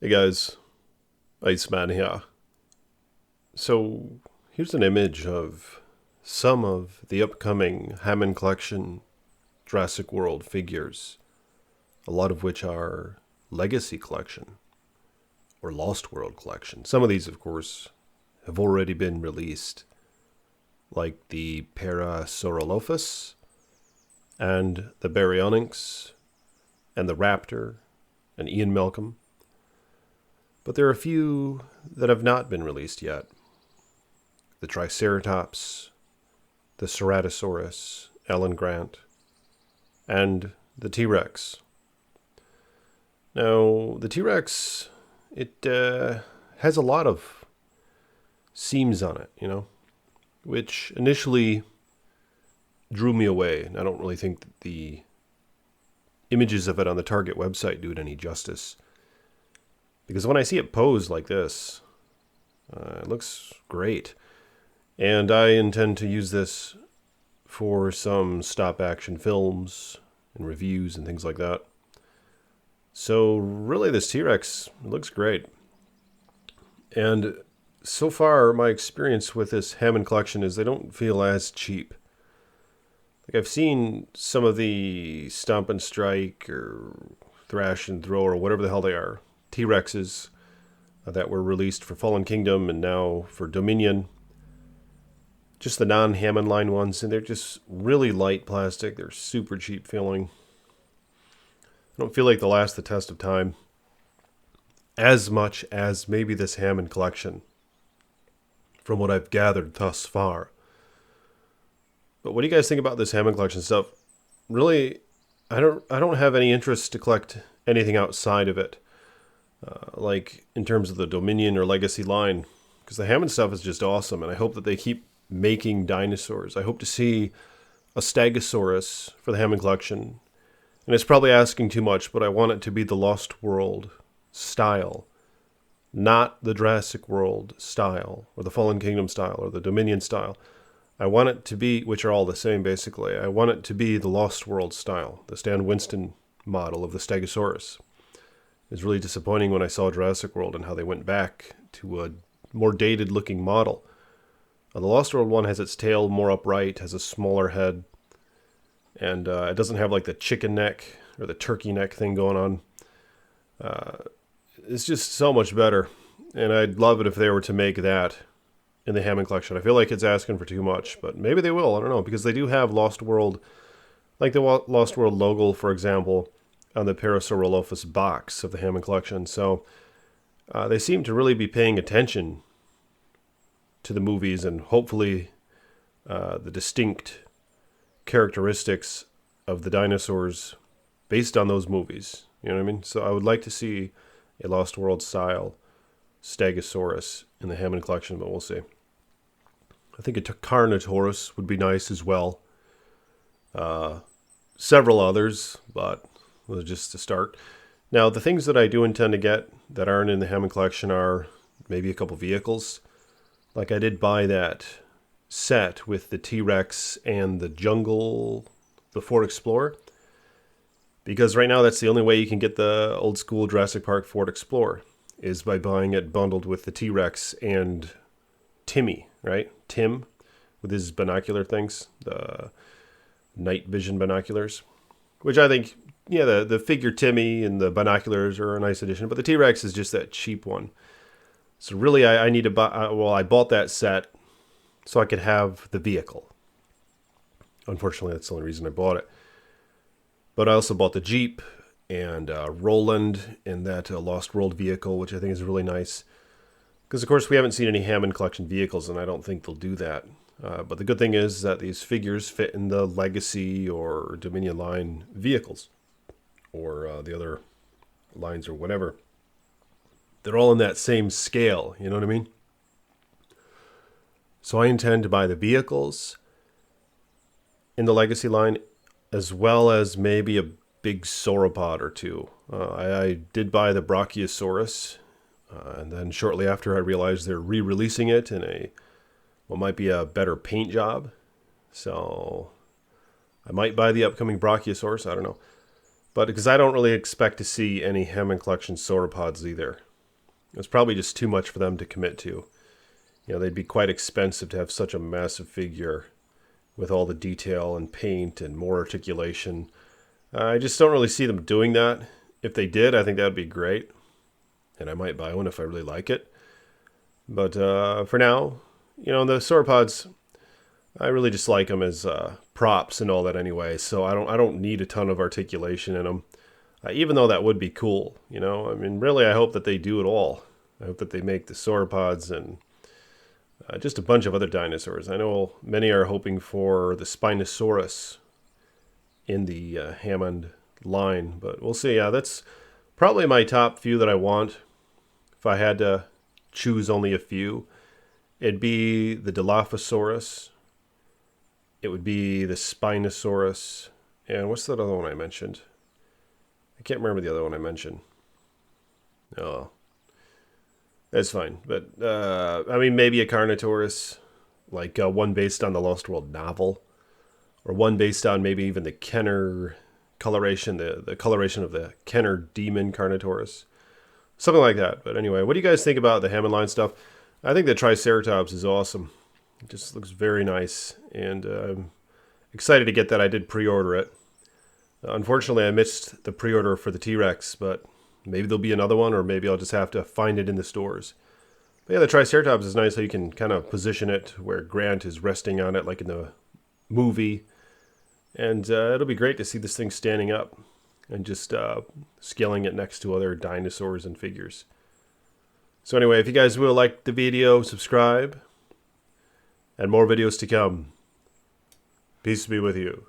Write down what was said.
Hey guys, Iceman here. So here's an image of some of the upcoming Hammond Collection Jurassic World figures, a lot of which are Legacy Collection or Lost World Collection. Some of these, of course, have already been released, like the Parasaurolophus and the Baryonyx and the Raptor and Ian Malcolm. But there are a few that have not been released yet. The Triceratops, the Ceratosaurus, Alan Grant, and the T-Rex. Now, the T-Rex, it has a lot of seams on it, which initially drew me away. And I don't really think that the images of it on the Target website do it any justice. Because when I see it posed like this, it looks great. And I intend to use this for some stop-action films and reviews and things like that. So really this T-Rex looks great. And so far, my experience with this Hammond collection is they don't feel as cheap. Like I've seen some of the Stomp and Strike or Thrash and Throw or whatever the hell they are, T-Rexes that were released for Fallen Kingdom and now for Dominion. Just the non-Hammond line ones, and they're just really light plastic. They're super cheap feeling. I don't feel like they'll last the test of time as much as maybe this Hammond collection, from what I've gathered thus far. But what do you guys think about this Hammond collection stuff? Really, I don't have any interest to collect anything outside of it. Like in terms of the Dominion or Legacy line, because the Hammond stuff is just awesome, and I hope that they keep making dinosaurs. I hope to see a Stegosaurus for the Hammond collection, and it's probably asking too much, but I want it to be the Lost World style, not the Jurassic World style, or the Fallen Kingdom style, or the Dominion style. I want it to be, which are all the same basically, I want it to be the Lost World style, the Stan Winston model of the Stegosaurus. It was really disappointing when I saw Jurassic World and how they went back to a more dated looking model. The Lost World one has its tail more upright, has a smaller head, and it doesn't have like the chicken neck or the turkey neck thing going on. It's just so much better, and I'd love it if they were to make that in the Hammond collection. I feel like it's asking for too much, but maybe they will. I don't know, because they do have Lost World, like the Lost World logo, for example, on the Parasaurolophus box of the Hammond collection. So they seem to really be paying attention to the movies and hopefully the distinct characteristics of the dinosaurs based on those movies. You know what I mean? So I would like to see a Lost World style Stegosaurus in the Hammond collection, but we'll see. I think a Carnotaurus would be nice as well. Several others, but just to start. Now, the things that I do intend to get that aren't in the Hammond collection are maybe a couple vehicles. Like I did buy that set with the T-Rex and the Ford Explorer. Because right now that's the only way you can get the old school Jurassic Park Ford Explorer, is by buying it bundled with the T-Rex and Timmy, right? Tim, with his binocular things, the night vision binoculars. Which I think, yeah, the figure Timmy and the binoculars are a nice addition, but the T-Rex is just that cheap one. So really, I need to buy. I bought that set so I could have the vehicle. Unfortunately, that's the only reason I bought it. But I also bought the Jeep and Roland and that Lost World vehicle, which I think is really nice. Because, of course, we haven't seen any Hammond collection vehicles, and I don't think they'll do that. But the good thing is that these figures fit in the Legacy or Dominion line vehicles, or the other lines or whatever. They're all in that same scale, you know what I mean? So I intend to buy the vehicles in the Legacy line, as well as maybe a big sauropod or two. I did buy the Brachiosaurus, and then shortly after I realized they're re-releasing it in what might be a better paint job. So I might buy the upcoming Brachiosaurus, I don't know. But because I don't really expect to see any Hammond collection sauropods either. It's probably just too much for them to commit to. You know, they'd be quite expensive to have such a massive figure with all the detail and paint and more articulation. I just don't really see them doing that. If they did, I think that would be great. And I might buy one if I really like it. But for now, you know, the sauropods, I really just like them as props and all that anyway. So I don't need a ton of articulation in them. Even though that would be cool, you know. I mean, really, I hope that they do it all. I hope that they make the sauropods and just a bunch of other dinosaurs. I know many are hoping for the Spinosaurus in the Hammond line, but we'll see. Yeah, that's probably my top few that I want. If I had to choose only a few, it'd be the Dilophosaurus. It would be the Spinosaurus. And what's that other one I mentioned? I can't remember the other one I mentioned. Oh, that's fine. But, I mean, maybe a Carnotaurus, like one based on the Lost World novel, or one based on maybe even the Kenner coloration, the coloration of the Kenner demon Carnotaurus. Something like that. But anyway, what do you guys think about the Hammond line stuff? I think the Triceratops is awesome. It just looks very nice. And I'm excited to get that. I did pre-order it. Unfortunately, I missed the pre-order for the T-Rex, but maybe there'll be another one, or maybe I'll just have to find it in the stores. But yeah, the Triceratops is nice how you can kind of position it where Grant is resting on it like in the movie. And it'll be great to see this thing standing up and just scaling it next to other dinosaurs and figures. So anyway, if you guys will like the video, subscribe, and more videos to come. Peace be with you.